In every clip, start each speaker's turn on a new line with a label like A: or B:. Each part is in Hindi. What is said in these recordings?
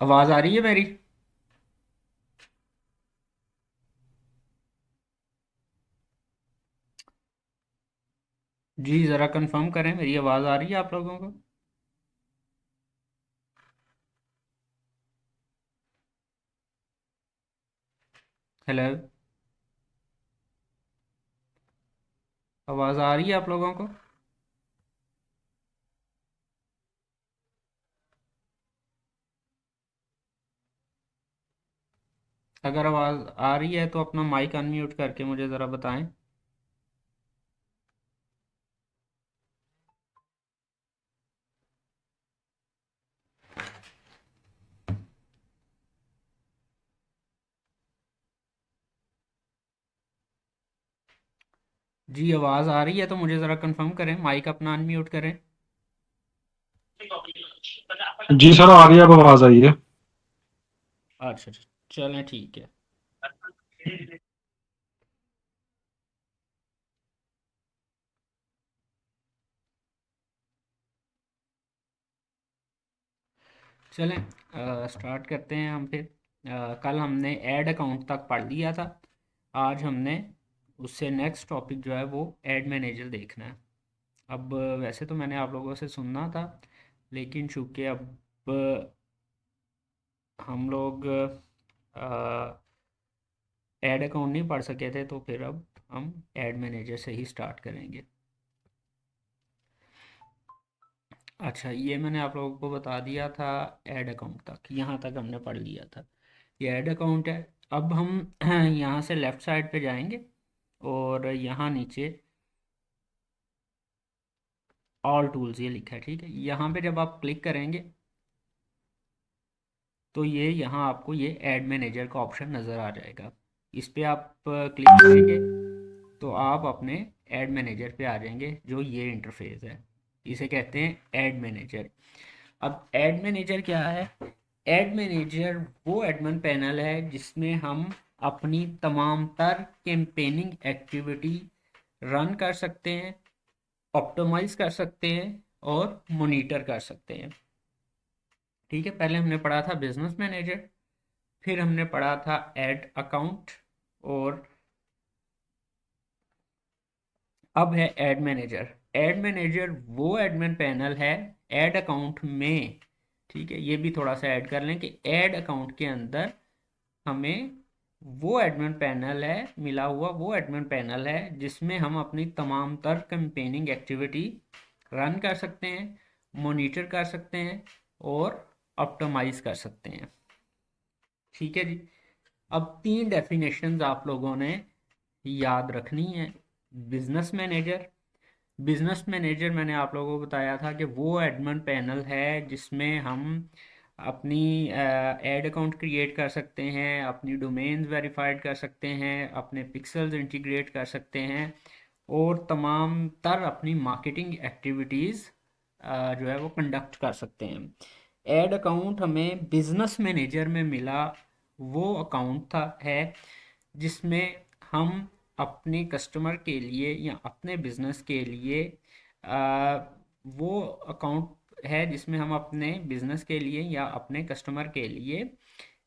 A: आवाज आ रही है मेरी? जी ज़रा कंफर्म करें, मेरी आवाज़ आ रही है आप लोगों को? हेलो। आवाज़ आ रही है आप लोगों को? अगर आवाज़ आ रही है तो अपना माइक अनम्यूट करके मुझे ज़रा बताएं। जी आवाज़ आ रही है तो मुझे ज़रा कंफर्म करें, माइक अपना अनम्यूट करें।
B: जी सर, आ रही है, अब आवाज आई है।
A: अच्छा अच्छा, चलें ठीक है। चलें स्टार्ट करते हैं हम फिर। कल हमने ऐड अकाउंट तक पढ़ लिया था। आज हमने उससे नेक्स्ट टॉपिक जो है वो ऐड मैनेजर देखना है। अब वैसे तो मैंने आप लोगों से सुनना था, लेकिन चूंकि अब हम लोग ऐड अकाउंट नहीं पढ़ सके थे तो फिर अब हम ऐड मैनेजर से ही स्टार्ट करेंगे। अच्छा, ये मैंने आप लोगों को बता दिया था। ऐड अकाउंट तक, यहाँ तक हमने पढ़ लिया था। ये ऐड अकाउंट है। अब हम यहाँ से लेफ़्ट साइड पे जाएंगे और यहाँ नीचे ऑल टूल्स ये लिखा है, ठीक है। यहाँ पे जब आप क्लिक करेंगे तो ये यहाँ आपको ये ऐड मैनेजर का ऑप्शन नज़र आ जाएगा। इस पे आप क्लिक करेंगे तो आप अपने ऐड मैनेजर पे आ जाएंगे, जो ये इंटरफेस है। इसे कहते हैं ऐड मैनेजर। अब ऐड मैनेजर क्या है? ऐड मैनेजर वो एडमिन पैनल है जिसमें हम अपनी तमाम तर कैंपेनिंग एक्टिविटी रन कर सकते हैं, ऑप्टिमाइज कर सकते हैं और मॉनिटर कर सकते हैं। ठीक है, पहले हमने पढ़ा था बिजनेस मैनेजर, फिर हमने पढ़ा था ऐड अकाउंट, और अब है ऐड मैनेजर। ऐड मैनेजर वो एडमिन पैनल है ऐड अकाउंट में। ठीक है, ये भी थोड़ा सा ऐड कर लें कि ऐड अकाउंट के अंदर हमें वो एडमिन पैनल है मिला हुआ, वो एडमिन पैनल है जिसमें हम अपनी तमाम तर कैंपेनिंग एक्टिविटी रन कर सकते हैं, मॉनिटर कर सकते हैं और ऑप्टिमाइज कर सकते हैं। ठीक है जी। अब तीन डेफिनेशंस आप लोगों ने याद रखनी है। Business manager. बिजनेस मैनेजर मैंने आप लोगों को बताया था कि वो एडमिन पैनल है जिसमें हम अपनी एड अकाउंट क्रिएट कर सकते हैं, अपनी डोमेन्स वेरीफाइड कर सकते हैं, अपने पिक्सल्स इंटीग्रेट कर सकते हैं और तमाम तर अपनी मार्केटिंग एक्टिविटीज़ जो है वो कंडक्ट कर सकते हैं। एड अकाउंट हमें बिजनेस मैनेजर में मिला वो अकाउंट था है जिसमें हम अपने कस्टमर के लिए या अपने बिजनेस के लिए आ, वो अकाउंट है जिसमें हम अपने बिजनेस के लिए या अपने कस्टमर के लिए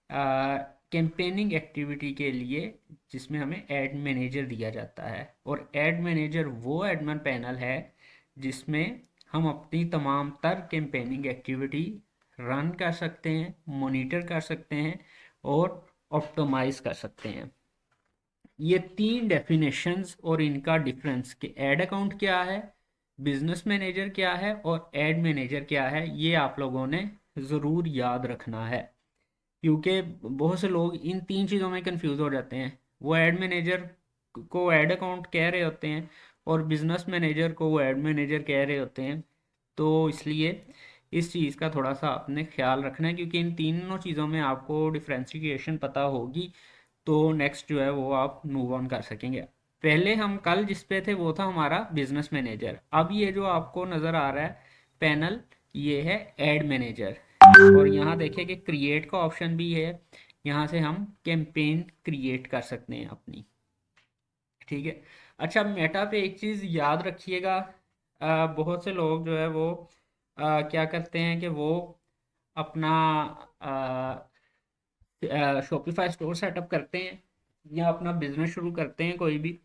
A: कैंपेनिंग एक्टिविटी के लिए जिसमें हमें एड मैनेजर दिया जाता है। और एड मैनेजर वो एडमिन पैनल है जिसमें हम अपनी तमाम तर कैंपेनिंग एक्टिविटी रन कर सकते हैं, मॉनिटर कर सकते हैं और ऑप्टिमाइज कर सकते हैं। ये तीन डेफिनेशंस और इनका डिफरेंस कि ऐड अकाउंट क्या है, बिजनेस मैनेजर क्या है और एड मैनेजर क्या है, ये आप लोगों ने ज़रूर याद रखना है। क्योंकि बहुत से लोग इन तीन चीज़ों में कंफ्यूज हो जाते हैं। वो ऐड मैनेजर को ऐड अकाउंट कह रहे होते हैं और बिजनेस मैनेजर को वो ऐड मैनेजर कह रहे होते हैं। तो इसलिए इस चीज़ का थोड़ा सा आपने ख्याल रखना है, क्योंकि इन तीनों चीज़ों में आपको डिफ्रेंशिएशन पता होगी तो नेक्स्ट जो है वो आप मूव ऑन कर सकेंगे। पहले हम कल जिस पे थे वो था हमारा बिजनेस मैनेजर। अब ये जो आपको नज़र आ रहा है पैनल, ये है एड मैनेजर। और यहाँ देखिए कि क्रिएट का ऑप्शन भी है, यहाँ से हम कैंपेन क्रिएट कर सकते हैं अपनी। ठीक है। अच्छा, मेटा पे एक चीज़ याद रखिएगा। बहुत से लोग जो है वो क्या करते हैं कि वो अपना शॉपिफाई स्टोर सेटअप करते हैं या अपना बिजनेस शुरू करते हैं कोई भी,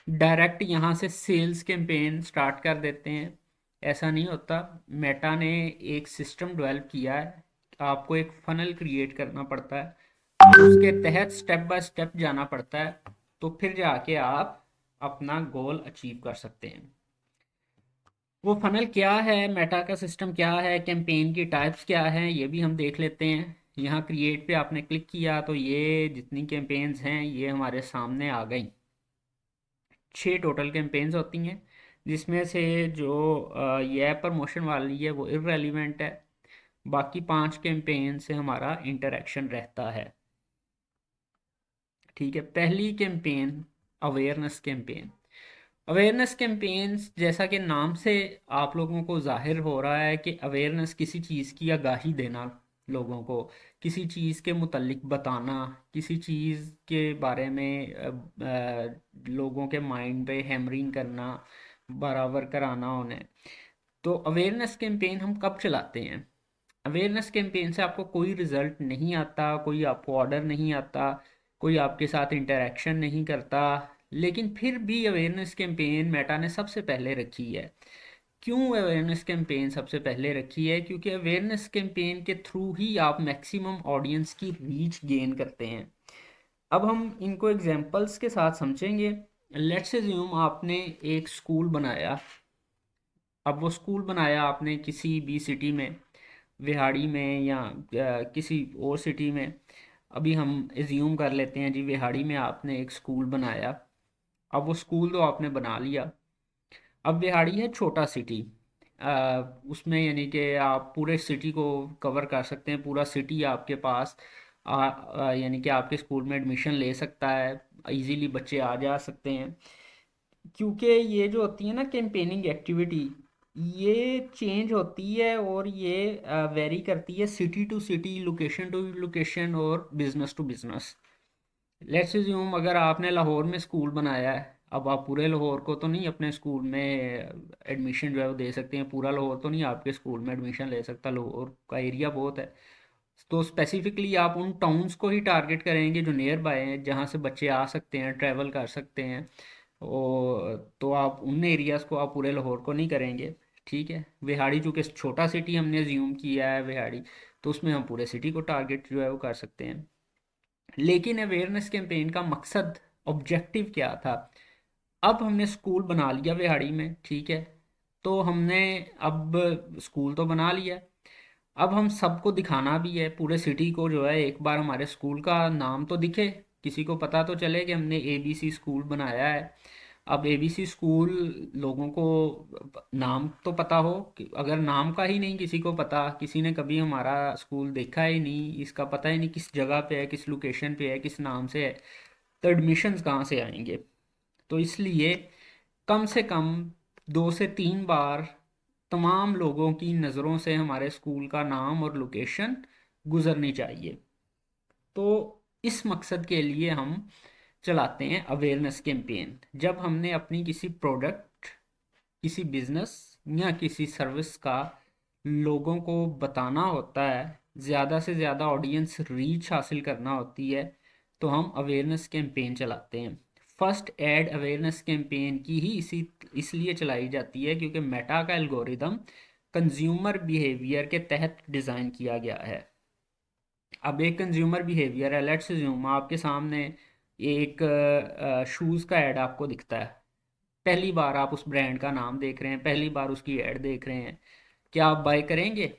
A: डायरेक्ट यहाँ से सेल्स कैंपेन स्टार्ट कर देते हैं, ऐसा नहीं होता। मेटा ने एक सिस्टम डेवलप किया है, आपको एक फनल क्रिएट करना पड़ता है, उसके तहत स्टेप बाय स्टेप जाना पड़ता है, तो फिर जाके आप अपना गोल अचीव कर सकते हैं। वो फनल क्या है, मेटा का सिस्टम क्या है, कैंपेन की टाइप्स क्या हैं, ये भी हम देख लेते हैं। यहाँ क्रिएट पे आपने क्लिक किया तो ये जितनी कैंपेन्स हैं ये हमारे सामने आ गई। 6 टोटल कैंपेन्स होती हैं, जिसमें से जो ये प्रमोशन वाली है वो इररेलीवेंट है, बाकी 5 कैंपेन से हमारा इंटरेक्शन रहता है। ठीक है, पहली campaign awareness campaign. Awareness campaigns जैसा कि नाम से आप लोगों को जाहिर हो रहा है कि अवेयरनेस किसी चीज़ की आगाही देना, लोगों को किसी चीज़ के मुतल्लिक बताना, किसी चीज़ के बारे में लोगों के माइंड पे हैमरिंग करना, बराबर कराना उन्हें। तो अवेयरनेस कैंपेन हम कब चलाते हैं? अवेयरनेस कैंपेन से आपको कोई रिजल्ट नहीं आता, कोई आपको ऑर्डर नहीं आता, कोई आपके साथ इंटरेक्शन नहीं करता, लेकिन फिर भी अवेयरनेस कैंपेन मेटा ने सबसे पहले रखी है। क्यों अवेयरनेस कैंपेन सबसे पहले रखी है? क्योंकि अवेयरनेस कैंपेन के थ्रू ही आप मैक्सिमम ऑडियंस की रीच गेन करते हैं। अब हम इनको एग्जांपल्स के साथ समझेंगे। लेट्स अज्यूम आपने एक स्कूल बनाया। अब वो स्कूल बनाया आपने किसी भी सिटी में, विहाड़ी में या किसी और सिटी में। अभी हम एज्यूम कर लेते हैं जी विहाड़ी में आपने एक स्कूल बनाया। अब वो स्कूल तो आपने बना लिया। अब विहाड़ी है छोटा सिटी, उसमें यानी कि आप पूरे सिटी को कवर कर सकते हैं, पूरा सिटी आपके पास यानी कि आपके स्कूल में एडमिशन ले सकता है, इजीली बच्चे आ जा सकते हैं। क्योंकि ये जो होती है ना कैंपेनिंग एक्टिविटी, ये चेंज होती है और ये वेरी करती है city to city, location to location और business to business. Let's assume अगर आपने लाहौर में स्कूल बनाया है, अब आप पूरे लाहौर को तो नहीं अपने स्कूल में एडमिशन जो है वो दे सकते हैं, पूरा लाहौर तो नहीं आपके स्कूल में एडमिशन ले सकता, लाहौर का एरिया बहुत है। तो स्पेसिफिकली आप उन टाउन्स को ही टारगेट करेंगे जो नियर बाय हैं, जहाँ से बच्चे आ सकते हैं, ट्रैवल कर सकते हैं। और तो आप उन एरियाज़ को आप पूरे लाहौर को नहीं करेंगे। ठीक है, विहाड़ी चूँकि छोटा सिटी हमने ज्यूम किया है विहाड़ी, तो उसमें हम पूरे सिटी को टारगेट जो है वो कर सकते हैं। लेकिन अवेयरनेस कैंपेन का मकसद, ऑब्जेक्टिव क्या था? अब हमने स्कूल बना लिया विहाड़ी में, ठीक है, तो हमने अब स्कूल तो बना लिया, अब हम सबको दिखाना भी है, पूरे सिटी को जो है एक बार हमारे स्कूल का नाम तो दिखे, किसी को पता तो चले कि हमने एबीसी स्कूल बनाया है। अब एबीसी स्कूल, लोगों को नाम तो पता हो, कि अगर नाम का ही नहीं किसी को पता, किसी ने कभी हमारा स्कूल देखा ही नहीं, इसका पता ही नहीं किस जगह पे है, किस लोकेशन पे है, किस नाम से है, तो एडमिशन्स कहाँ से आएंगे? तो इसलिए कम से कम 2 से 3 बार तमाम लोगों की नज़रों से हमारे स्कूल का नाम और लोकेशन गुजरनी चाहिए। तो इस मकसद के लिए हम चलाते हैं अवेयरनेस कैंपेन। जब हमने अपनी किसी प्रोडक्ट, किसी बिजनेस या किसी सर्विस का लोगों को बताना होता है, ज़्यादा से ज़्यादा ऑडियंस रीच हासिल करना होती है, तो हम अवेयरनेस कैंपेन चलाते हैं। फर्स्ट एड अवेयरनेस कैंपेन की ही इसी इसलिए चलाई जाती है क्योंकि मेटा का एल्गोरिदम कंज्यूमर बिहेवियर के तहत डिज़ाइन किया गया है। अब एक कंज्यूमर बिहेवियर है, लेट्स अज्यूम आपके सामने एक शूज़ का ऐड आपको दिखता है, पहली बार आप उस ब्रांड का नाम देख रहे हैं, पहली बार उसकी ऐड देख रहे हैं, क्या आप बाय करेंगे?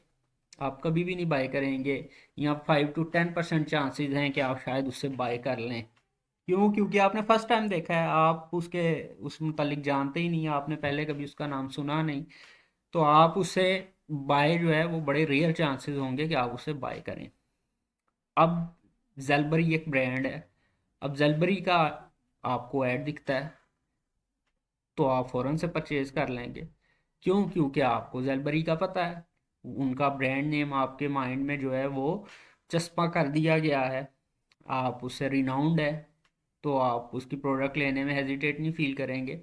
A: आप कभी भी नहीं बाय करेंगे। यहाँ 5 to 10% चांसेस हैं कि आप शायद उससे बाय कर लें। क्यों? क्योंकि आपने फर्स्ट टाइम देखा है, आप उसके उस मुतालिक जानते ही नहीं, आपने पहले कभी उसका नाम सुना नहीं, तो आप उससे बाय जो है वो बड़े रेयर चांसेस होंगे कि आप उससे बाय करें। अब जेलबरी एक ब्रांड है, अब जेलबरी का आपको ऐड दिखता है, तो आप फ़ौरन से परचेज कर लेंगे। क्यों? क्योंकि आपको जेलबरी का पता है, उनका ब्रांड नेम आपके माइंड में जो है वो चस्पा कर दिया गया है, आप उससे रिनाउंड है, तो आप उसकी प्रोडक्ट लेने में हेजिटेट नहीं फील करेंगे।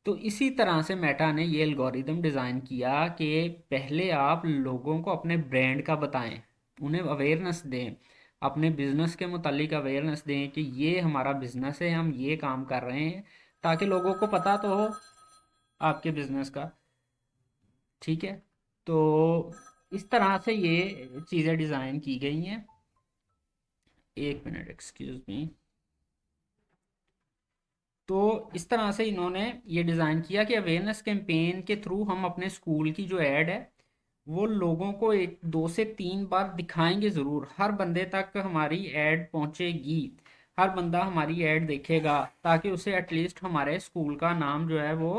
A: तो इसी तरह से मेटा ने ये एल्गोरिदम डिज़ाइन किया कि पहले आप लोगों को अपने ब्रांड का बताएं, उन्हें अवेयरनेस दें, अपने बिजनेस के मुतालिक अवेयरनेस दें कि ये हमारा बिजनेस है, हम ये काम कर रहे हैं, ताकि लोगों को पता तो हो आपके बिजनेस का। ठीक है, तो इस तरह से ये चीज़ें डिज़ाइन की गई हैं। एक मिनट, एक्सक्यूज मी। तो इस तरह से इन्होंने ये डिज़ाइन किया कि अवेयरनेस कैंपेन के थ्रू हम अपने स्कूल की जो ऐड है वो लोगों को 1 2 से 3 बार दिखाएंगे ज़रूर, हर बंदे तक हमारी ऐड पहुंचेगी, हर बंदा हमारी ऐड देखेगा, ताकि उसे एटलीस्ट हमारे स्कूल का नाम जो है वो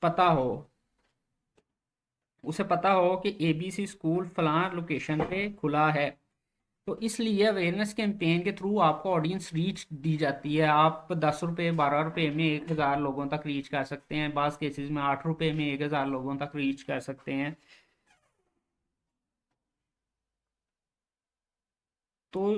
A: पता हो, उसे पता हो कि एबीसी स्कूल फलां लोकेशन पे खुला है। तो इसलिए अवेयरनेस कैंपेन के थ्रू आपको ऑडियंस रीच दी जाती है। आप 10 रुपये 12 रुपये में 1,000 लोगों तक रीच कर सकते हैं, बाज़ केसेस में 8 रुपये में 1,000 लोगों तक रीच कर सकते हैं। तो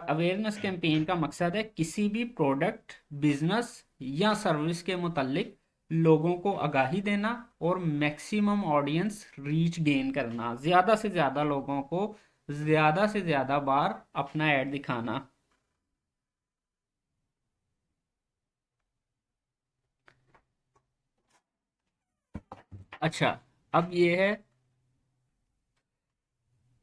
A: अवेयरनेस कैंपेन का मकसद है किसी भी प्रोडक्ट, बिजनेस या सर्विस के मुतालिक लोगों को आगाही देना और मैक्सिमम ऑडियंस रीच गेन करना, ज़्यादा से ज़्यादा लोगों को ज़्यादा से ज़्यादा बार अपना ऐड दिखाना। अच्छा, अब ये है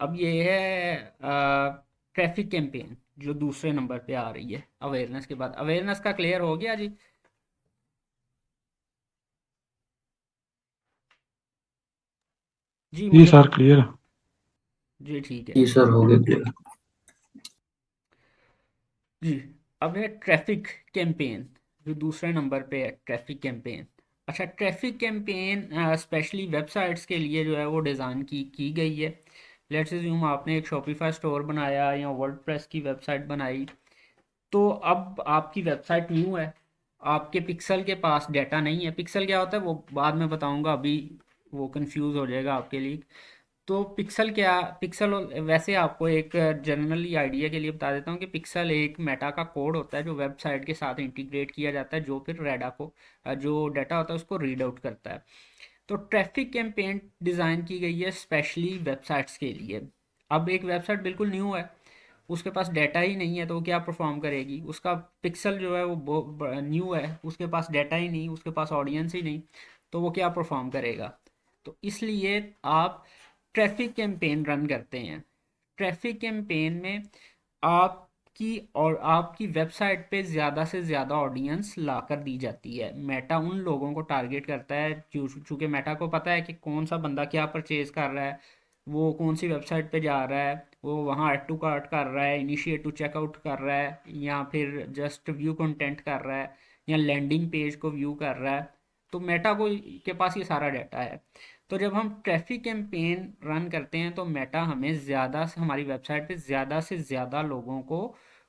A: अब ये है ट्रैफिक कैंपेन जो दूसरे नंबर पे आ रही है अवेयरनेस के बाद। अवेयरनेस का क्लियर हो गया जी? जी
B: जी
A: मुझे
B: सर क्लियर।
A: जी ठीक है।
C: जी सर, हो गया क्लियर।
A: जी, अब है ट्रैफिक कैंपेन जो दूसरे नंबर पे है, ट्रैफिक कैंपेन। अच्छा, ट्रैफिक कैंपेन स्पेशली वेबसाइट्स के लिए जो है वो डिज़ाइन की गई है। लेट्स अज्यूम आपने एक शॉपिफाई स्टोर बनाया या वर्डप्रेस की वेबसाइट बनाई। तो अब आपकी वेबसाइट न्यू है, आपके पिक्सल के पास डाटा नहीं है। पिक्सल क्या होता है वो बाद में बताऊंगा, अभी वो कंफ्यूज हो जाएगा आपके लिए। तो पिक्सल क्या, पिक्सल वैसे आपको एक जनरली आइडिया के लिए बता देता हूँ कि पिक्सल एक मेटा का कोड होता है जो वेबसाइट के साथ इंटीग्रेट किया जाता है, जो फिर रेडा को जो डाटा होता है उसको रीड आउट करता है। तो ट्रैफिक कैंपेन डिज़ाइन की गई है स्पेशली वेबसाइट्स के लिए। अब एक वेबसाइट बिल्कुल न्यू है, उसके पास डाटा ही नहीं है, तो वो क्या परफॉर्म करेगी? उसका पिक्सल जो है वो न्यू है, उसके पास डाटा ही नहीं, उसके पास ऑडियंस ही नहीं, तो वो क्या परफॉर्म करेगा? तो इसलिए आप ट्रैफिक कैंपेन रन करते हैं। ट्रैफिक कैंपेन में आपकी वेबसाइट पे ज़्यादा से ज़्यादा ऑडियंस ला कर दी जाती है। मेटा उन लोगों को टारगेट करता है, चूँकि मेटा को पता है कि कौन सा बंदा क्या परचेज़ कर रहा है, वो कौन सी वेबसाइट पे जा रहा है, वो वहाँ ऐड टू कार्ट कर रहा है, इनिशिएट टू चेकआउट कर रहा है, या फिर जस्ट व्यू कंटेंट कर रहा है, या लैंडिंग पेज को व्यू कर रहा है। तो मेटा को के पास ये सारा डाटा है। तो जब हम ट्रैफिक कैंपेन रन करते हैं तो मेटा हमें ज़्यादा से हमारी वेबसाइट पे ज़्यादा से ज़्यादा लोगों को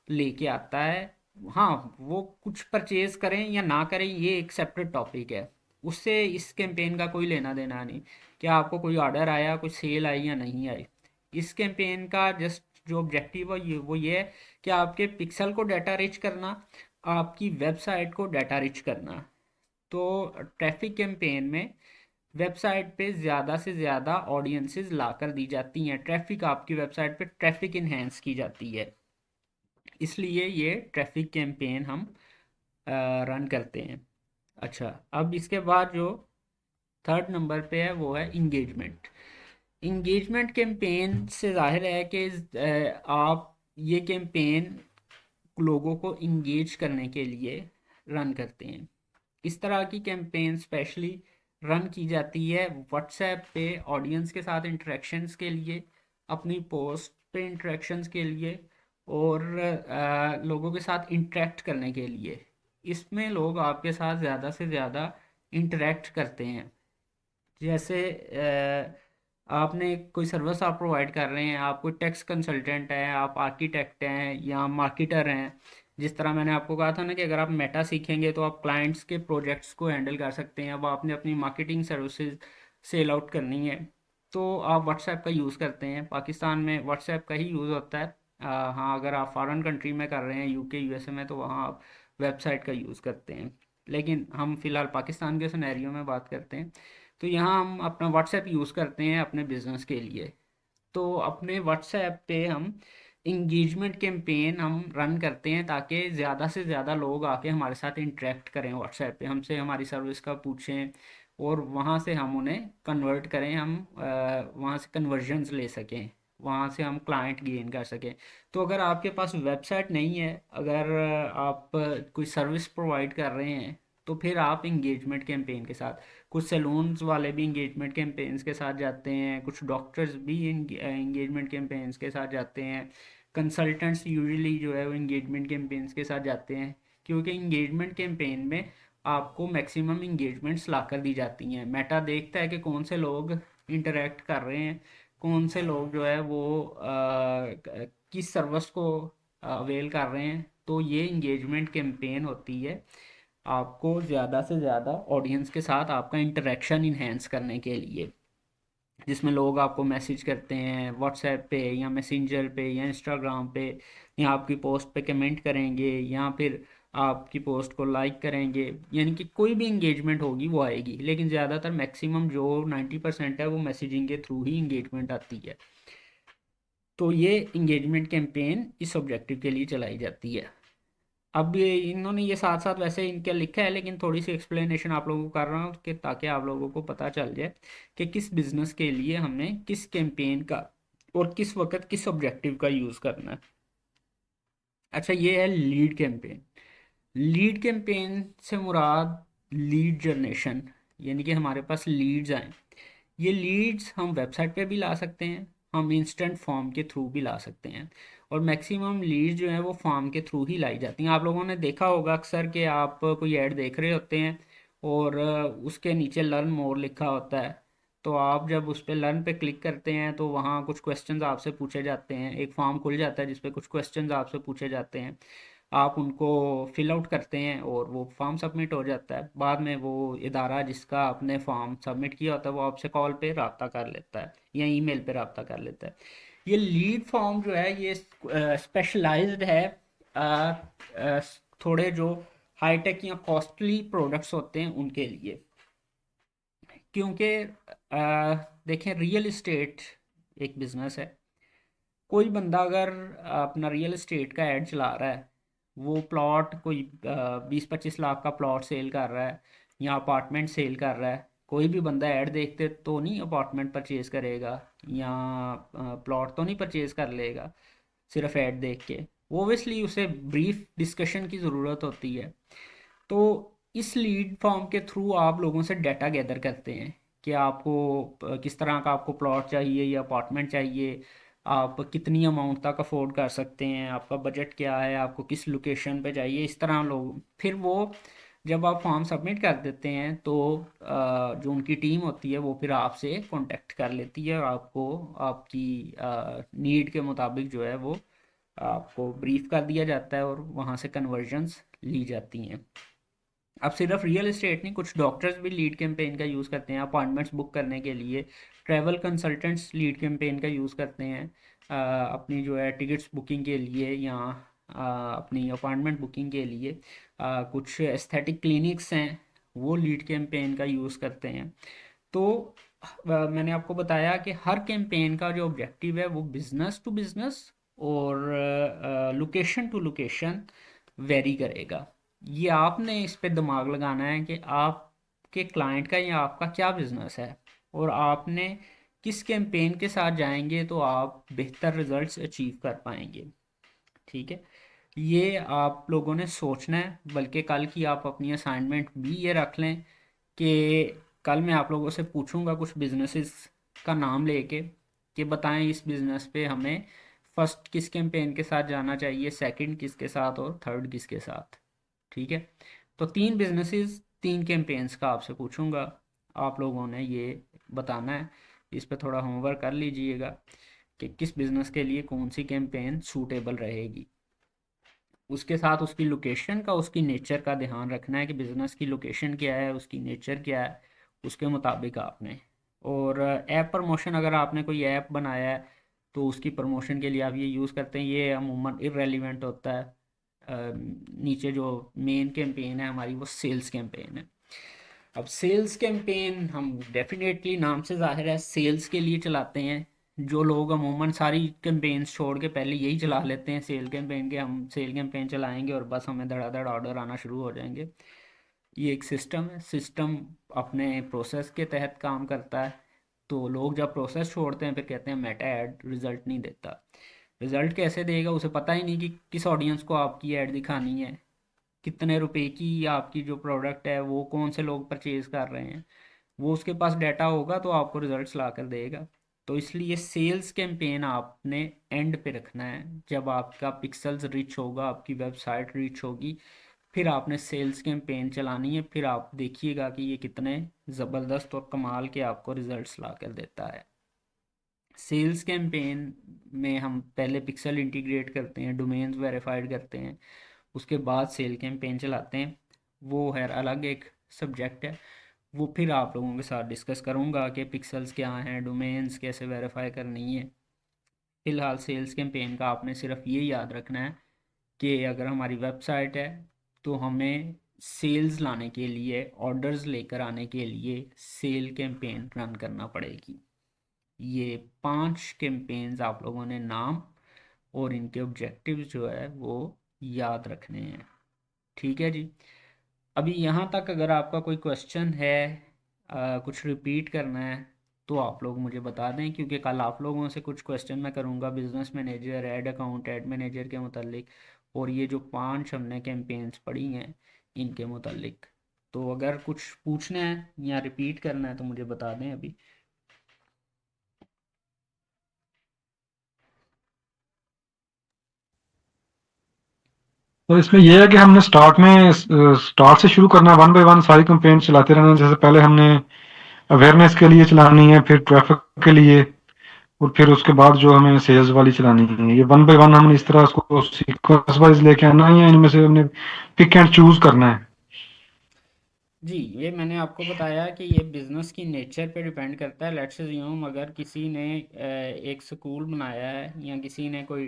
A: लेके आता है। हाँ, वो कुछ परचेज करें या ना करें ये एक सेपरेट टॉपिक है, उससे इस कैंपेन का कोई लेना देना नहीं। क्या आपको कोई ऑर्डर आया, कोई सेल आई या नहीं आई? इस कैंपेन का जस्ट जो ऑब्जेक्टिव है वो ये है कि आपके पिक्सल को डाटा रिच करना, आपकी वेबसाइट को डाटा रिच करना। तो ट्रैफिक कैंपेन में वेबसाइट पे ज़्यादा से ज़्यादा ऑडियंसेस लाकर दी जाती हैं, ट्रैफिक आपकी वेबसाइट पे ट्रैफिक इन्हेंस की जाती है, इसलिए ये ट्रैफिक कैंपेन हम रन करते हैं। अच्छा, अब इसके बाद जो थर्ड नंबर पे है वो है इंगेजमेंट। इंगेजमेंट कैंपेन से जाहिर है कि आप ये कैंपेन लोगों को इंगेज करने के लिए रन करते हैं। इस तरह की कैंपेन स्पेशली रन की जाती है व्हाट्सएप पे ऑडियंस के साथ इंटरेक्शंस के लिए, अपनी पोस्ट पे इंटरेक्शंस के लिए, और लोगों के साथ इंटरेक्ट करने के लिए। इसमें लोग आपके साथ ज़्यादा से ज़्यादा इंटरेक्ट करते हैं। जैसे आपने कोई सर्विस आप प्रोवाइड कर रहे हैं, आप कोई टैक्स कंसल्टेंट हैं, आप आर्किटेक्ट हैं या मार्केटर हैं। जिस तरह मैंने आपको कहा था ना कि अगर आप मेटा सीखेंगे तो आप क्लाइंट्स के प्रोजेक्ट्स को हैंडल कर सकते हैं। अब आपने अपनी मार्केटिंग सर्विसेज सेल आउट करनी है तो आप व्हाट्सएप का यूज़ करते हैं। पाकिस्तान में व्हाट्सएप का ही यूज़ होता है। हाँ, अगर आप फॉरेन कंट्री में कर रहे हैं, यूके यूएसए में, तो वहाँ आप वेबसाइट का यूज़ करते हैं। लेकिन हम फ़िलहाल पाकिस्तान के सिनेरियो में बात करते हैं। तो यहाँ हम अपना व्हाट्सएप यूज़ करते हैं अपने बिज़नेस के लिए। तो अपने व्हाट्सएप पे हम इंगेजमेंट कैंपेन हम रन करते हैं ताकि ज़्यादा से ज़्यादा लोग आके हमारे साथ इंटरेक्ट करें व्हाट्सएप पे, हमसे हमारी सर्विस का पूछें और वहाँ से हम उन्हें कन्वर्ट करें, हम वहाँ से कन्वर्जन्स ले सकें, वहाँ से हम क्लाइंट गेन कर सकें। तो अगर आपके पास वेबसाइट नहीं है, अगर आप कोई सर्विस प्रोवाइड कर रहे हैं, तो फिर आप इंगेजमेंट कैंपेन के साथ, कुछ सैलून्स वाले भी इंगेजमेंट कैंपेन्स के साथ जाते हैं, कुछ डॉक्टर्स भी इंगेजमेंट कैंपेन्स के साथ जाते हैं, कंसल्टेंट्स यूजुअली जो है वो इंगेजमेंट कैंपेन्स के साथ जाते हैं, क्योंकि इंगेजमेंट कैंपेन में आपको मैक्सिमम इंगेजमेंट्स लाकर दी जाती हैं। मेटा देखता है कि कौन से लोग इंटरेक्ट कर रहे हैं, कौन से लोग जो है वो किस सर्विस को अवेल कर रहे हैं। तो ये इंगेजमेंट कैंपेन होती है आपको ज़्यादा से ज़्यादा ऑडियंस के साथ आपका इंटरेक्शन इन्हेंस करने के लिए, जिसमें लोग आपको मैसेज करते हैं व्हाट्सएप पे या मैसेंजर पे या इंस्टाग्राम पे, या आपकी पोस्ट पे कमेंट करेंगे या फिर आपकी पोस्ट को लाइक करेंगे, यानी कि कोई भी इंगेजमेंट होगी वो आएगी, लेकिन ज़्यादातर मैक्सिमम जो 90% है वो मैसेजिंग के थ्रू ही इंगेजमेंट आती है। तो ये इंगेजमेंट कैंपेन इस ऑब्जेक्टिव के लिए चलाई जाती है। अब ये इन्होंने ये साथ साथ वैसे इनका लिखा है, लेकिन थोड़ी सी एक्सप्लेनेशन आप लोगों को कर रहा हूँ कि ताकि आप लोगों को पता चल जाए कि किस बिजनेस के लिए हमें किस कैंपेन का और किस वक्त किस ऑब्जेक्टिव का यूज़ करना है। अच्छा, ये है लीड कैंपेन। लीड कैंपेन से मुराद लीड जनरेशन, यानी कि हमारे पास लीड्स आए। ये लीड्स हम वेबसाइट पे भी ला सकते हैं, हम इंस्टेंट फॉर्म के थ्रू भी ला सकते हैं, और मैक्सिमम लीड्स जो है वो फॉर्म के थ्रू ही लाई जाती हैं। आप लोगों ने देखा होगा अक्सर कि आप कोई ऐड देख रहे होते हैं और उसके नीचे लर्न मोर लिखा होता है, तो आप जब उस पर लर्न पे क्लिक करते हैं तो वहाँ कुछ क्वेश्चंस आपसे पूछे जाते हैं, एक फॉर्म खुल जाता है जिसपे कुछ क्वेश्चंस आपसे पूछे जाते हैं, आप उनको फिल आउट करते हैं और वो फॉर्म सबमिट हो जाता है। बाद में वो इदारा जिसका आपने फॉर्म सबमिट किया होता है वो आपसे कॉल पे रब्ता कर लेता है या ईमेल पे रब्ता कर लेता है। ये लीड फॉर्म जो है ये स्पेशलाइज्ड है अ, अ, थोड़े जो हाईटेक या कॉस्टली प्रोडक्ट्स होते हैं उनके लिए, क्योंकि देखें रियल इस्टेट एक बिजनेस है। कोई बंदा अगर अपना रियल इस्टेट का ऐड चला रहा है, वो प्लॉट कोई 20-25 लाख का प्लॉट सेल कर रहा है या अपार्टमेंट सेल कर रहा है, कोई भी बंदा ऐड देखते तो नहीं अपार्टमेंट परचेज करेगा या प्लॉट तो नहीं परचेज कर लेगा सिर्फ ऐड देख के। वो ओबियसली उसे ब्रीफ डिस्कशन की ज़रूरत होती है। तो इस लीड फॉर्म के थ्रू आप लोगों से डाटा गैदर करते हैं कि आपको किस तरह का आपको प्लॉट चाहिए या अपार्टमेंट चाहिए, आप कितनी अमाउंट तक अफोर्ड कर सकते हैं, आपका बजट क्या है, आपको किस लोकेशन पे चाहिए, इस तरह लोग फिर वो जब आप फॉर्म सबमिट कर देते हैं तो जो उनकी टीम होती है वो फिर आपसे कांटेक्ट कर लेती है और आपको आपकी नीड के मुताबिक जो है वो आपको ब्रीफ कर दिया जाता है और वहाँ से कन्वर्जन्स ली जाती हैं। अब सिर्फ रियल एस्टेट नहीं, कुछ डॉक्टर्स भी लीड कैंपेन का यूज़ करते हैं अपॉइंटमेंट्स बुक करने के लिए, ट्रैवल कंसल्टेंट्स लीड कैंपेन का यूज़ करते हैं अपनी जो है टिकट्स बुकिंग के लिए या अपनी अपॉइंटमेंट बुकिंग के लिए, कुछ एस्थेटिक क्लिनिक्स हैं वो लीड कैंपेन का यूज़ करते हैं। तो मैंने आपको बताया कि हर कैंपेन का जो ऑब्जेक्टिव है वो बिजनेस टू बिजनेस और लोकेशन टू लोकेशन वेरी करेगा। ये आपने इस पे दिमाग लगाना है कि आपके क्लाइंट का या आपका क्या बिजनेस है और आपने किस कैंपेन के साथ जाएंगे तो आप बेहतर रिजल्ट्स अचीव कर पाएंगे। ठीक है, ये आप लोगों ने सोचना है, बल्कि कल की आप अपनी असाइनमेंट भी ये रख लें कि कल मैं आप लोगों से पूछूंगा कुछ बिजनेसेस का नाम लेके कि बताएं इस बिजनेस पे हमें फर्स्ट किस कैंपेन के साथ जाना चाहिए, सेकंड किसके साथ और थर्ड किसके साथ। ठीक है, तो 3 बिजनेसेस 3 कैंपेन्स का आपसे पूछूंगा, आप लोगों ने ये बताना है। इस पे थोड़ा होमवर्क कर लीजिएगा कि किस बिज़नेस के लिए कौन सी कैंपेन सूटेबल रहेगी। उसके साथ उसकी लोकेशन का, उसकी नेचर का ध्यान रखना है कि बिज़नेस की लोकेशन क्या है, उसकी नेचर क्या है, उसके मुताबिक आपने। और ऐप प्रमोशन, अगर आपने कोई ऐप बनाया है तो उसकी प्रमोशन के लिए आप ये यूज़ करते हैं, ये अमूमन इररेलेवेंट होता है। नीचे जो मेन कैंपेन है हमारी वो सेल्स कैंपेन है। अब सेल्स कैंपेन हम डेफिनेटली नाम से जाहिर है सेल्स के लिए चलाते हैं, जो लोग अमूमन सारी कैंपेन्स छोड़ के पहले यही चला लेते हैं सेल कैंपेन के, हम सेल कैंपेन चलाएंगे और बस हमें धड़ाधड़ ऑर्डर आना शुरू हो जाएंगे। ये एक सिस्टम है, सिस्टम अपने प्रोसेस के तहत काम करता है। तो लोग जब प्रोसेस छोड़ते हैं फिर कहते हैं मेटा ऐड रिजल्ट नहीं देता। रिजल्ट कैसे देगा, उसे पता ही नहीं कि किस ऑडियंस को आपकी ऐड दिखानी है, कितने रुपए की आपकी जो प्रोडक्ट है वो कौन से लोग परचेज कर रहे हैं। वो उसके पास डाटा होगा तो आपको रिजल्ट्स ला कर देगा। तो इसलिए सेल्स कैंपेन आपने एंड पे रखना है, जब आपका पिक्सल्स रिच होगा, आपकी वेबसाइट रिच होगी, फिर आपने सेल्स कैंपेन चलानी है। फिर आप देखिएगा कि ये कितने ज़बरदस्त और कमाल के आपको रिजल्ट्स ला कर देता है। सेल्स कैंपेन में हम पहले पिक्सल इंटीग्रेट करते हैं, डोमेन्स वेरीफाइड करते हैं, उसके बाद सेल कैंपेन चलाते हैं। वो है अलग एक सब्जेक्ट है, वो फिर आप लोगों के साथ डिस्कस करूँगा कि पिक्सल्स क्या हैं, डोमेन्स कैसे वेरीफाई करनी है। फ़िलहाल सेल्स कैंपेन का आपने सिर्फ ये याद रखना है कि अगर हमारी वेबसाइट है तो हमें सेल्स लाने के लिए, ऑर्डर्स लेकर आने के लिए सेल कैंपेन रन करना पड़ेगी। ये 5 कैंपेन्स आप लोगों ने नाम और इनके ऑब्जेक्टिव्स जो है वो याद रखने हैं। ठीक है जी। अभी यहाँ तक अगर आपका कोई क्वेश्चन है, कुछ रिपीट करना है, तो आप लोग मुझे बता दें, क्योंकि कल आप लोगों से कुछ क्वेश्चन मैं करूँगा business manager, add account, add manager के मुतालिक, और ये जो 5 हमने कैंपेन्स पढ़ी हैं इनके मुतालिक। तो अगर कुछ पूछना है या रिपीट करना है तो मुझे बता दें अभी।
B: तो इसमें यह है कि हमने स्टार्ट से शुरू करना, वन बाय वन सारी कंपेन चलाते रहना। जैसे पहले हमने अवेयरनेस के लिए चलानी है, फिर ट्रैफिक के लिए, और फिर उसके बाद जो हमें सेल्स वाली चलानी है। ये वन बाय वन हमने इस तरह उसको सीक्वेंस वाइज लेके आना है, या इनमें से हमने पिक एंड चूज करना है?
A: जी, ये मैंने आपको बताया कि ये बिज़नेस की नेचर पे डिपेंड करता है। लेट्स अज्यूम अगर किसी ने एक स्कूल बनाया है या किसी ने कोई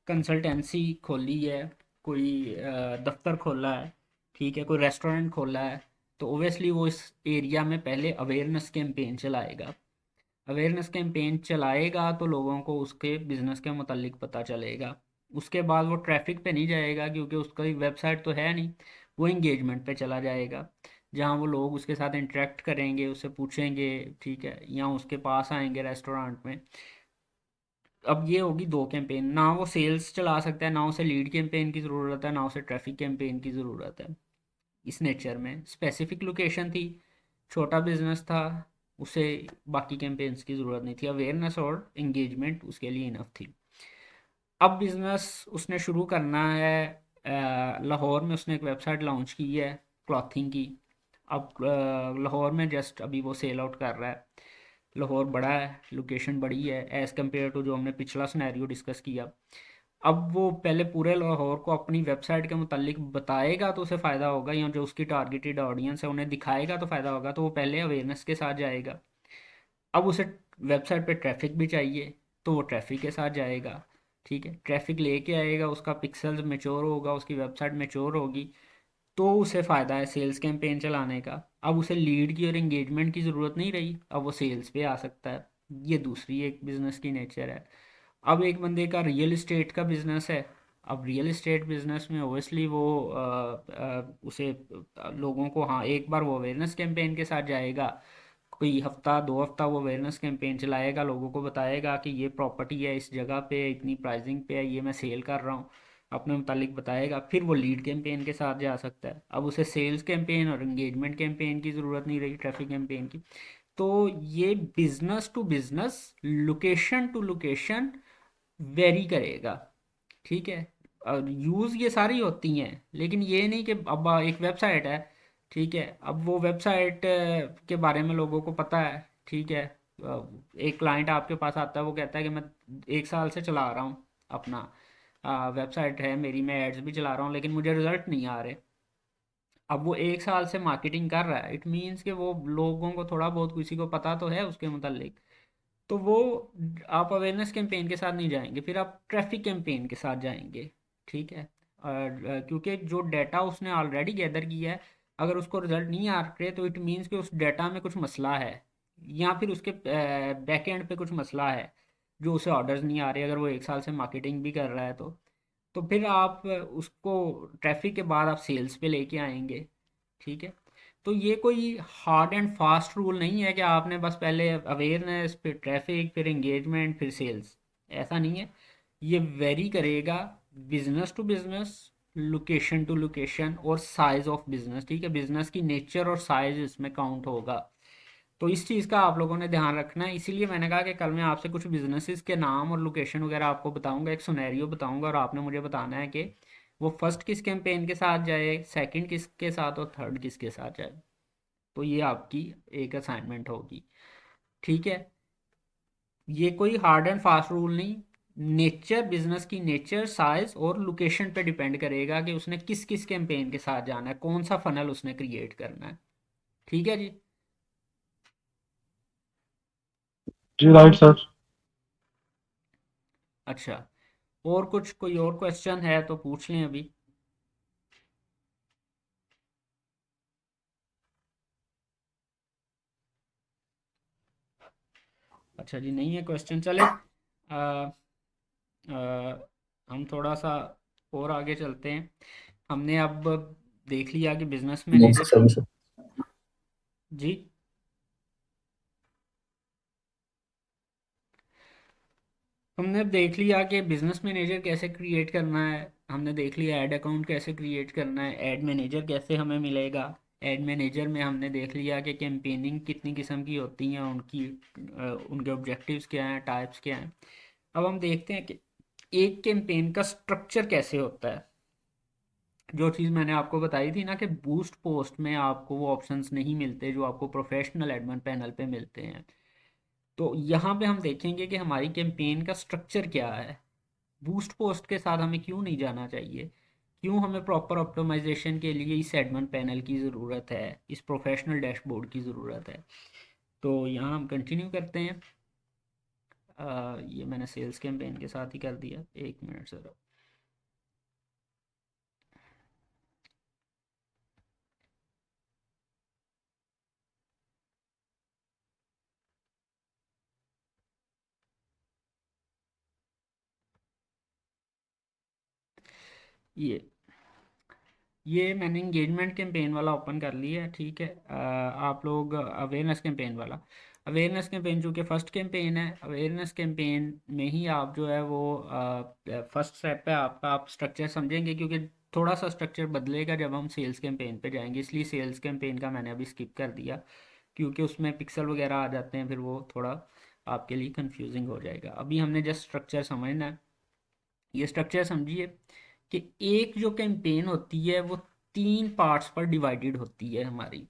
A: कंसल्टेंसी खोली है, कोई दफ्तर खोला है, ठीक है, कोई रेस्टोरेंट खोला है, तो ओबियसली वो इस एरिया में पहले अवेयरनेस कैंपेन चलाएगा। अवेयरनेस कैंपेन चलाएगा तो लोगों को उसके बिज़नेस के मुतालिक पता चलेगा। उसके बाद वो ट्रैफिक पे नहीं जाएगा क्योंकि उसका वेबसाइट तो है नहीं, वो इंगेजमेंट पे चला जाएगा, जहाँ वो लोग उसके साथ इंटरेक्ट करेंगे, उससे पूछेंगे, ठीक है, या उसके पास आएंगे रेस्टोरेंट में। अब ये होगी 2 कैंपेन, ना वो सेल्स चला सकता है, ना उसे लीड कैंपेन की ज़रूरत है, ना उसे ट्रैफिक कैंपेन की ज़रूरत है। इस नेचर में स्पेसिफिक लोकेशन थी, छोटा बिजनेस था, उसे बाकी कैंपेन्स की ज़रूरत नहीं थी, अवेयरनेस और एंगेजमेंट उसके लिए इनफ थी। अब बिजनेस उसने शुरू करना है, लाहौर में उसने एक वेबसाइट लॉन्च की है क्लॉथिंग की। अब लाहौर में जस्ट अभी वो सेल आउट कर रहा है। लाहौर बड़ा है, लोकेशन बड़ी है एज़ कम्पेयर टू जो हमने पिछला सिनेरियो डिस्कस किया। अब वो पहले पूरे लाहौर को अपनी वेबसाइट के मुतालिक बताएगा तो उसे फ़ायदा होगा, या जो उसकी टारगेटेड ऑडियंस है उन्हें दिखाएगा तो फ़ायदा होगा। तो वो पहले अवेयरनेस के साथ जाएगा। अब उसे वेबसाइट पे ट्रैफिक भी चाहिए, तो वो ट्रैफिक के साथ जाएगा। ठीक है, ट्रैफिक लेके आएगा, उसका पिक्सल मेच्योर होगा, उसकी वेबसाइट मेच्योर होगी, तो उसे फ़ायदा है सेल्स कैंपेन चलाने का। अब उसे लीड की और एंगेजमेंट की ज़रूरत नहीं रही, अब वो सेल्स पे आ सकता है। ये दूसरी एक बिज़नेस की नेचर है। अब एक बंदे का रियल इस्टेट का बिजनेस है। अब रियल इस्टेट बिजनेस में ओबियसली वो उसे लोगों को, हाँ, एक बार वो अवेयरनेस कैंपेन के साथ जाएगा, कोई हफ्ता 2 हफ्ता वो अवेयरनेस कैंपेन चलाएगा, लोगों को बताएगा कि ये प्रॉपर्टी है, इस जगह पे इतनी प्राइसिंग पे है, ये मैं सेल कर रहा हूँ, अपने मुतालिक बताएगा। फिर वो लीड कैंपेन के साथ जा सकता है। अब उसे सेल्स कैंपेन और एंगेजमेंट कैंपेन की ज़रूरत नहीं रही, ट्रैफिक कैंपेन की। तो ये business to business, location to location vary करेगा। ठीक है, और यूज़ ये सारी होती हैं, लेकिन ये नहीं कि अब एक वेबसाइट है, ठीक है, अब वो वेबसाइट के बारे में लोगों को पता है, ठीक है, एक क्लाइंट आपके पास आता है, वो कहता है कि मैं 1 साल से चला रहा हूँ अपना वेबसाइट है मेरी, मैं एड्स भी चला रहा हूँ लेकिन मुझे रिजल्ट नहीं आ रहे। अब वो 1 साल से मार्केटिंग कर रहा है, इट मीन्स कि वो लोगों को थोड़ा बहुत किसी को पता तो है उसके मुतालिक। तो वो, आप अवेयरनेस कैंपेन के साथ नहीं जाएंगे, फिर आप ट्रैफिक कैंपेन के साथ जाएंगे। ठीक है, और क्योंकि जो डाटा उसने ऑलरेडी गैदर किया है, अगर उसको रिजल्ट नहीं आ रहे तो इट मीन्स कि उस डाटा में कुछ मसला है, या फिर उसके बैक एंड पे कुछ मसला है, जो उसे ऑर्डर्स नहीं आ रहे, अगर वो 1 साल से मार्केटिंग भी कर रहा है तो फिर आप उसको ट्रैफिक के बाद आप सेल्स पे लेके आएंगे। ठीक है। तो ये कोई हार्ड एंड फास्ट रूल नहीं है कि आपने बस पहले अवेयरनेस, फिर ट्रैफिक, फिर एंगेजमेंट, फिर सेल्स। ऐसा नहीं है। ये वेरी करेगा business to business, location to location और साइज ऑफ बिजनेस। ठीक है, बिजनेस की नेचर और साइज इसमें काउंट होगा। तो इस चीज़ का आप लोगों ने ध्यान रखना है। इसीलिए मैंने कहा कि कल मैं आपसे कुछ बिजनेसेस के नाम और लोकेशन वगैरह आपको बताऊंगा, एक सिनेरियो बताऊंगा, और आपने मुझे बताना है कि वो फर्स्ट किस कैंपेन के साथ जाए, सेकंड किसके साथ और थर्ड किसके साथ जाए। तो ये आपकी एक असाइनमेंट होगी। ठीक है। ये कोई हार्ड एंड फास्ट रूल नहीं, नेचर, बिजनेस की नेचर, साइज और लोकेशन पे डिपेंड करेगा कि उसने किस किस कैंपेन के साथ जाना है, कौन सा फनल उसने क्रिएट करना है। ठीक है जी।
B: जी राइट सर।
A: अच्छा, और कुछ, कोई और क्वेश्चन है तो पूछ लें अभी। अच्छा जी, नहीं है क्वेश्चन, चले हम थोड़ा सा और आगे चलते हैं। हमने अब देख लिया कि बिजनेस मैनेजर
C: नेक्स्ट सर्विस।
A: जी, हमने अब देख लिया कि बिजनेस मैनेजर कैसे क्रिएट करना है। हमने देख लिया ऐड अकाउंट कैसे क्रिएट करना है, ऐड मैनेजर कैसे हमें मिलेगा। ऐड मैनेजर में हमने देख लिया कि कैंपेनिंग कितनी किस्म की होती हैं, उनकी उनके ऑब्जेक्टिव्स क्या हैं, टाइप्स क्या हैं। अब हम देखते हैं कि एक कैंपेन का स्ट्रक्चर कैसे होता है। जो चीज़ मैंने आपको बताई थी ना कि बूस्ट पोस्ट में आपको वो ऑप्शंस नहीं मिलते जो आपको प्रोफेशनल एडमिन पैनल पे मिलते हैं। तो यहाँ पे हम देखेंगे कि हमारी कैंपेन का स्ट्रक्चर क्या है। बूस्ट पोस्ट के साथ हमें क्यों नहीं जाना चाहिए, क्यों हमें प्रॉपर ऑप्टिमाइजेशन के लिए इस एडमिन पैनल की ज़रूरत है, इस प्रोफेशनल डैशबोर्ड की ज़रूरत है। तो यहाँ हम कंटिन्यू करते हैं। ये मैंने सेल्स कैंपेन के साथ ही कर दिया, 1 मिनट सर। ये मैंने इंगेजमेंट कैंपेन वाला ओपन कर लिया है। ठीक है। आप लोग अवेयरनेस कैंपेन वाला, अवेयरनेस कैंपेन चूँकि फर्स्ट कैंपेन है, अवेयरनेस कैंपेन में ही आप जो है वो फर्स्ट स्टेप पे आपका आप स्ट्रक्चर समझेंगे, क्योंकि थोड़ा सा स्ट्रक्चर बदलेगा जब हम सेल्स कैंपेन पे जाएंगे। इसलिए सेल्स कैंपेन का मैंने अभी स्किप कर दिया, क्योंकि उसमें पिक्सल वगैरह आ जाते हैं, फिर वो थोड़ा आपके लिए कंफ्यूजिंग हो जाएगा। अभी हमने जस्ट स्ट्रक्चर समझना है। ये स्ट्रक्चर समझिए कि एक जो कैंपेन होती है वो 3 पार्ट्स पर डिवाइडेड होती है हमारी।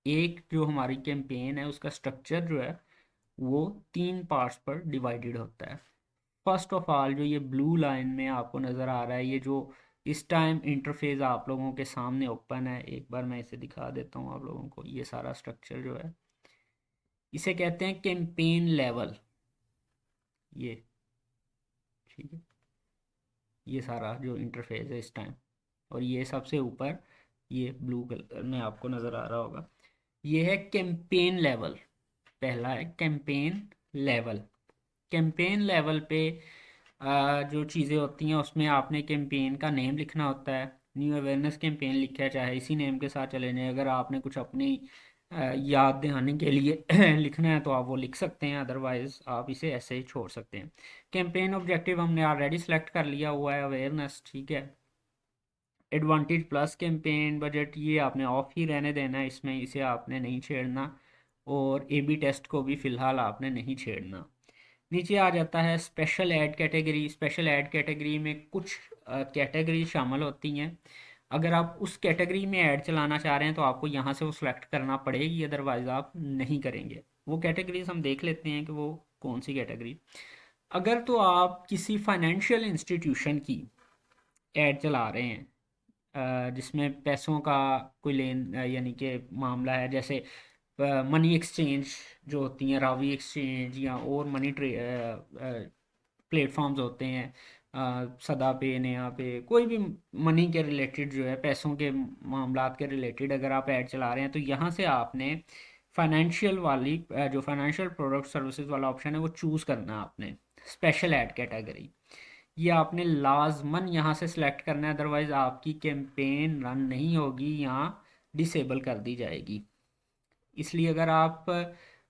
A: एक जो हमारी कैंपेन है उसका स्ट्रक्चर जो है वो 3 पार्ट्स पर डिवाइडेड होता है। फर्स्ट ऑफ ऑल, जो ये ब्लू लाइन में आपको नज़र आ रहा है, ये जो इस टाइम इंटरफेस आप लोगों के सामने ओपन है, एक बार मैं इसे दिखा देता हूँ आप लोगों को। ये सारा स्ट्रक्चर जो है इसे कहते हैं कैंपेन लेवल। ये ठीक है, ये सारा जो इंटरफेस है इस टाइम, और ये सबसे ऊपर ये ब्लू कलर में आपको नज़र आ रहा होगा, ये है कैंपेन लेवल। पहला है कैंपेन लेवल। कैंपेन लेवल पे जो चीज़ें होती हैं उसमें आपने कैंपेन का नेम लिखना होता है। न्यू अवेयरनेस कैंपेन लिखा है, चाहे इसी नेम के साथ चले जाएं। अगर आपने कुछ अपनी याद दहानी के लिए लिखना है तो आप वो लिख सकते हैं, अदरवाइज आप इसे ऐसे ही छोड़ सकते हैं। कैंपेन ऑब्जेक्टिव हमने ऑलरेडी सेलेक्ट कर लिया हुआ है, अवेयरनेस। ठीक है। एडवांटेज प्लस कैंपेन बजट, ये आपने ऑफ ही रहने देना है, इसमें इसे आपने नहीं छेड़ना। और ए बी टेस्ट को भी फ़िलहाल आपने नहीं छेड़ना। नीचे आ जाता है special add category. Special add category में कुछ कैटेगरी शामिल होती हैं। अगर आप उस कैटेगरी में ऐड चलाना चाह रहे हैं तो आपको यहाँ से वो सिलेक्ट करना पड़ेगी, अदरवाइज़ आप नहीं करेंगे। वो कैटेगरीज हम देख लेते हैं कि वो कौन सी कैटेगरी। अगर तो आप किसी फाइनेंशियल इंस्टीट्यूशन की ऐड चला रहे हैं जिसमें पैसों का कोई लेन यानी कि मामला है, जैसे मनी एक्सचेंज जो होती हैं, रावी एक्सचेंज या और मनी प्लेटफॉर्म्स होते हैं, सदा पे, नया पे, कोई भी मनी के रिलेटेड जो है, पैसों के मामलात के रिलेटेड अगर आप ऐड चला रहे हैं तो यहाँ से आपने फाइनेंशियल वाली जो फाइनेंशियल प्रोडक्ट सर्विसेज वाला ऑप्शन है वो चूज़ करना है आपने, स्पेशल ऐड कैटेगरी। ये आपने लाजमन यहाँ से सिलेक्ट करना है, अदरवाइज़ आपकी कैंपेन रन नहीं होगी, यहाँ डिसेबल कर दी जाएगी। इसलिए अगर आप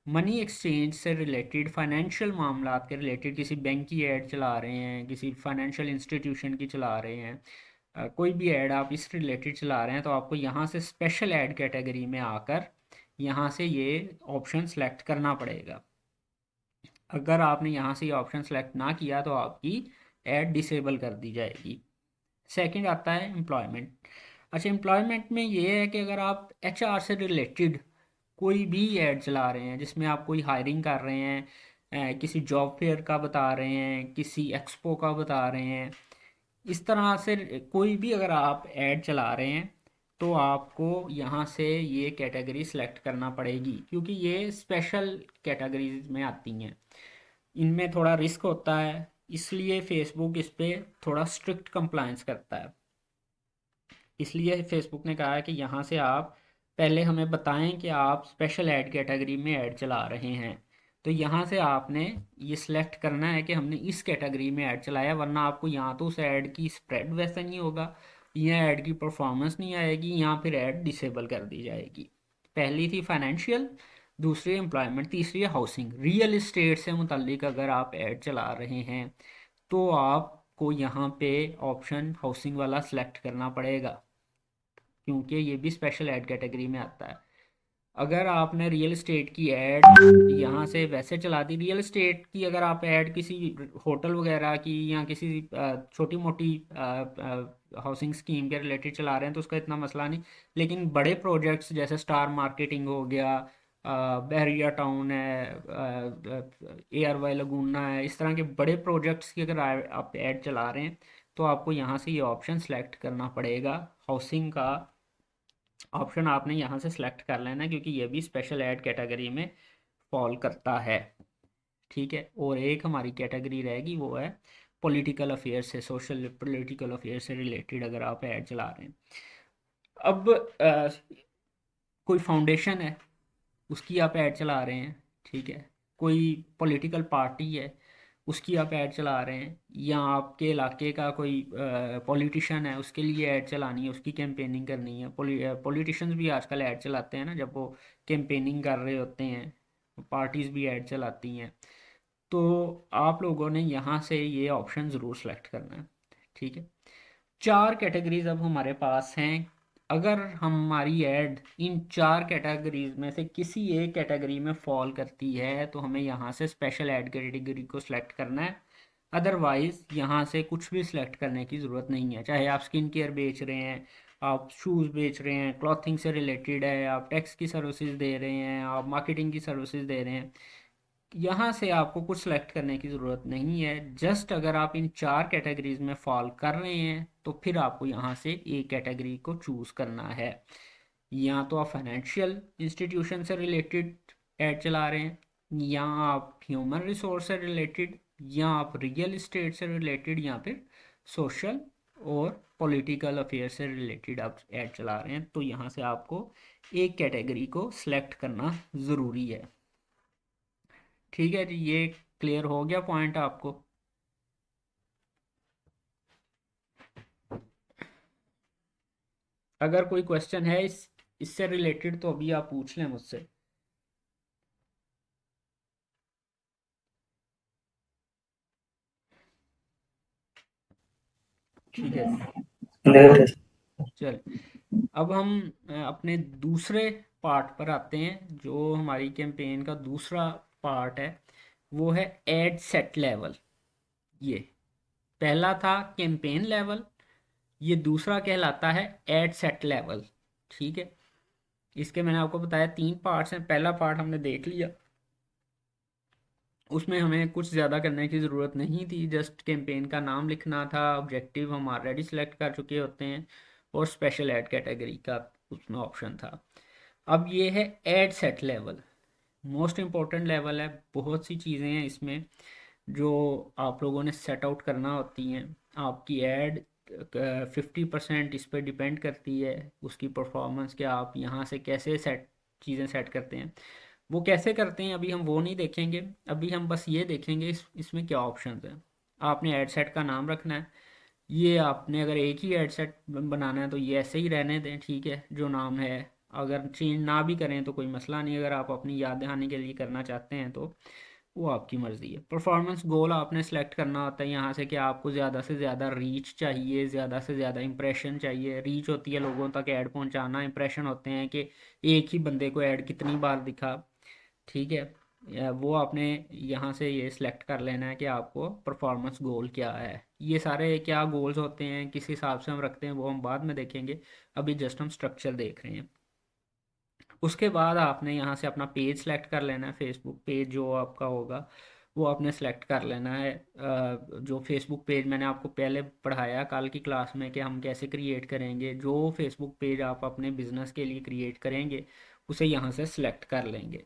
A: मनी एक्सचेंज से रिलेटेड, फाइनेंशियल मामला के रिलेटेड किसी बैंक की ऐड चला रहे हैं, किसी फाइनेंशियल इंस्टीट्यूशन की चला रहे हैं, कोई भी ऐड आप इस रिलेटेड चला रहे हैं, तो आपको यहाँ से स्पेशल ऐड कैटेगरी में आकर यहाँ से ये ऑप्शन सेलेक्ट करना पड़ेगा। अगर आपने यहाँ से ये ऑप्शन सेलेक्ट ना किया तो आपकी ऐड डिसेबल कर दी जाएगी। सेकंड आता है एम्प्लॉयमेंट। अच्छा, एम्प्लॉयमेंट में ये है कि अगर आप एचआर से रिलेटेड कोई भी ऐड चला रहे हैं जिसमें आप कोई हायरिंग कर रहे हैं, किसी जॉब फेयर का बता रहे हैं, किसी एक्सपो का बता रहे हैं, इस तरह से कोई भी अगर आप ऐड चला रहे हैं तो आपको यहाँ से ये कैटेगरी सेलेक्ट करना पड़ेगी, क्योंकि ये स्पेशल कैटेगरीज में आती हैं, इनमें थोड़ा रिस्क होता है, इसलिए फेसबुक इस पे थोड़ा स्ट्रिक्ट कंप्लायंस करता है। इसलिए फेसबुक ने कहा है कि यहाँ से आप पहले हमें बताएं कि आप स्पेशल ऐड कैटेगरी में ऐड चला रहे हैं, तो यहाँ से आपने ये सिलेक्ट करना है कि हमने इस कैटेगरी में ऐड चलाया, वरना आपको यहाँ तो उस ऐड की स्प्रेड वैसा नहीं होगा, यहाँ ऐड की परफॉर्मेंस नहीं आएगी, यहाँ फिर ऐड डिसेबल कर दी जाएगी। पहली थी फाइनेंशियल, दूसरी एम्प्लॉयमेंट, तीसरी है हाउसिंग। रियल इस्टेट से मुतल्लिक अगर आप ऐड चला रहे हैं तो आपको यहाँ पे ऑप्शन हाउसिंग वाला सेलेक्ट करना पड़ेगा, क्योंकि ये भी स्पेशल ऐड कैटेगरी में आता है। अगर आपने रियल इस्टेट की ऐड यहाँ से वैसे चला दी, रियल इस्टेट की अगर आप ऐड किसी होटल वगैरह की या किसी छोटी मोटी हाउसिंग स्कीम के रिलेटेड चला रहे हैं तो उसका इतना मसला नहीं, लेकिन बड़े प्रोजेक्ट्स जैसे स्टार मार्केटिंग हो गया, बहरिया टाउन है, एयर वाई लगूना है, इस तरह के बड़े प्रोजेक्ट्स की अगर आप ऐड चला रहे हैं तो आपको यहाँ से ये ऑप्शन सेलेक्ट करना पड़ेगा। हाउसिंग का ऑप्शन आपने यहाँ से सिलेक्ट कर लेना है, क्योंकि ये भी स्पेशल ऐड कैटेगरी में फॉल करता है। ठीक है, और एक हमारी कैटेगरी रहेगी वो है पॉलिटिकल अफेयर से, सोशल पॉलिटिकल अफेयर से रिलेटेड अगर आप ऐड चला रहे हैं। अब कोई फाउंडेशन है उसकी आप ऐड चला रहे हैं, ठीक है, कोई पॉलिटिकल पार्टी है उसकी आप ऐड चला रहे हैं, या आपके इलाके का कोई पॉलिटिशियन है उसके लिए ऐड चलानी है, उसकी कैंपेनिंग करनी है। पॉलिटिशियंस भी आजकल ऐड चलाते हैं ना, जब वो कैंपेनिंग कर रहे होते हैं, पार्टीज़ भी ऐड चलाती हैं। तो आप लोगों ने यहाँ से ये ऑप्शन ज़रूर सेलेक्ट करना है। ठीक है, चार कैटेगरीज अब हमारे पास हैं। अगर हमारी ऐड इन चार कैटेगरीज में से किसी एक कैटेगरी में फॉल करती है तो हमें यहाँ से स्पेशल ऐड कैटेगरी को सिलेक्ट करना है, अदरवाइज़ यहाँ से कुछ भी सिलेक्ट करने की ज़रूरत नहीं है। चाहे आप स्किन केयर बेच रहे हैं, आप शूज़ बेच रहे हैं, क्लॉथिंग से रिलेटेड है, आप टैक्स की सर्विसेज दे रहे हैं, आप मार्केटिंग की सर्विसेज दे रहे हैं, यहाँ से आपको कुछ सेलेक्ट करने की ज़रूरत नहीं है। जस्ट अगर आप इन चार कैटेगरीज में फॉल कर रहे हैं तो फिर आपको यहाँ से एक कैटेगरी को चूज़ करना है। या तो आप फाइनेंशियल इंस्टीट्यूशन से रिलेटेड ऐड चला रहे हैं, या आप ह्यूमन रिसोर्स से रिलेटेड, या आप रियल इस्टेट से रिलेटेड, या फिर सोशल और पॉलिटिकल अफेयर से रिलेटेड आप ऐड चला रहे हैं, तो यहाँ से आपको एक कैटेगरी को सिलेक्ट करना ज़रूरी है। ठीक है जी, ये क्लियर हो गया पॉइंट आपको? अगर कोई क्वेश्चन है इससे रिलेटेड तो अभी आप पूछ लें मुझसे। ठीक है जी, चल अब हम अपने दूसरे पार्ट पर आते हैं। जो हमारी कैंपेन का दूसरा पार्ट है वो है एड सेट लेवल। ये पहला था कैंपेन लेवल, ये दूसरा कहलाता है एड सेट लेवल। ठीक है, इसके मैंने आपको बताया तीन पार्ट्स हैं। पहला पार्ट हमने देख लिया, उसमें हमें कुछ ज़्यादा करने की ज़रूरत नहीं थी, जस्ट कैंपेन का नाम लिखना था, ऑब्जेक्टिव हम ऑलरेडी सेलेक्ट कर चुके होते हैं, और स्पेशल ऐड कैटेगरी का उसमें ऑप्शन था। अब ये है add set level, most important level है। बहुत सी चीज़ें हैं इसमें जो आप लोगों ने सेट आउट करना होती हैं। आपकी ऐड 50% इस पर डिपेंड करती है उसकी परफॉर्मेंस, कि आप यहाँ से कैसे सेट चीज़ें सेट करते हैं। वो कैसे करते हैं अभी हम वो नहीं देखेंगे, अभी हम बस ये देखेंगे इसमें क्या ऑप्शंस हैं। आपने ऐड सेट का नाम रखना है। ये आपने अगर एक ही ऐड सेट बनाना है तो ये ऐसे ही रहने दें, ठीक है, जो नाम है। अगर चेंज ना भी करें तो कोई मसला नहीं, अगर आप अपनी याद दहानी के लिए करना चाहते हैं तो वो आपकी मर्ज़ी है। परफॉर्मेंस गोल आपने सेलेक्ट करना होता है यहाँ से कि आपको ज़्यादा से ज़्यादा रीच चाहिए, ज़्यादा से ज़्यादा इंप्रेशन चाहिए। रीच होती है लोगों तक ऐड पहुँचाना, इंप्रेशन होते हैं कि एक ही बंदे को ऐड कितनी बार दिखा, ठीक है। वो आपने यहाँ से ये सिलेक्ट कर लेना है कि आपको परफॉर्मेंस गोल क्या है। ये सारे क्या गोल्स होते हैं, किस हिसाब से हम रखते हैं, वो हम बाद में देखेंगे। अभी जस्ट हम स्ट्रक्चर देख रहे हैं। उसके बाद आपने यहाँ से अपना पेज सेलेक्ट कर लेना है, फेसबुक पेज जो आपका होगा वो आपने सेलेक्ट कर लेना है। जो फेसबुक पेज मैंने आपको पहले पढ़ाया कल की क्लास में कि हम कैसे क्रिएट करेंगे, जो फेसबुक पेज आप अपने बिजनेस के लिए क्रिएट करेंगे उसे यहाँ से सिलेक्ट कर लेंगे।